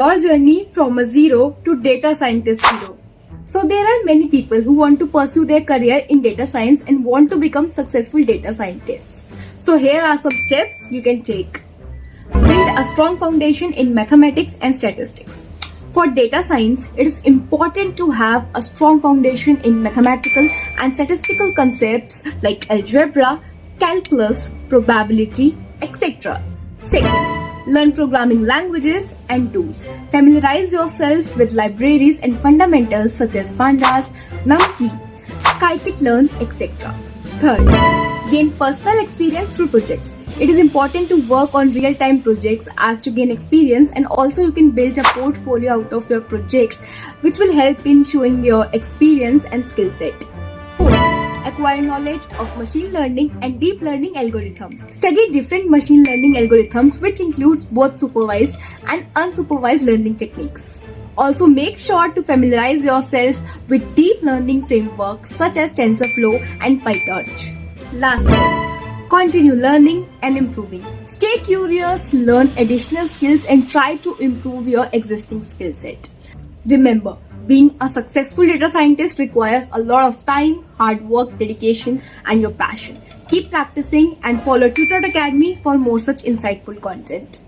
your journey from a zero to data scientist hero. So there are many people who want to pursue their career in data science and want to become successful data scientists. So here are some steps you can take. Build a strong foundation in mathematics and statistics. For data science, it is important to have a strong foundation in mathematical and statistical concepts like algebra, calculus, probability, etc. Second, learn programming languages and tools. Familiarize yourself with libraries and fundamentals such as pandas, numkey, scikit-learn, etc. Third, gain personal experience through projects. It is important to work on real-time projects as to gain experience, and also you can build a portfolio out of your projects which will help in showing your experience and skill set. Fourth, acquire knowledge of machine learning and deep learning algorithms. Study different machine learning algorithms which includes both supervised and unsupervised learning techniques. Also make sure to familiarize yourself with deep learning frameworks such as TensorFlow and PyTorch. Lastly, continue learning and improving. Stay curious, learn additional skills and try to improve your existing skill set. Remember, being a successful data scientist requires a lot of time, hard work, dedication, and your passion. Keep practicing and follow Tutor Academy for more such insightful content.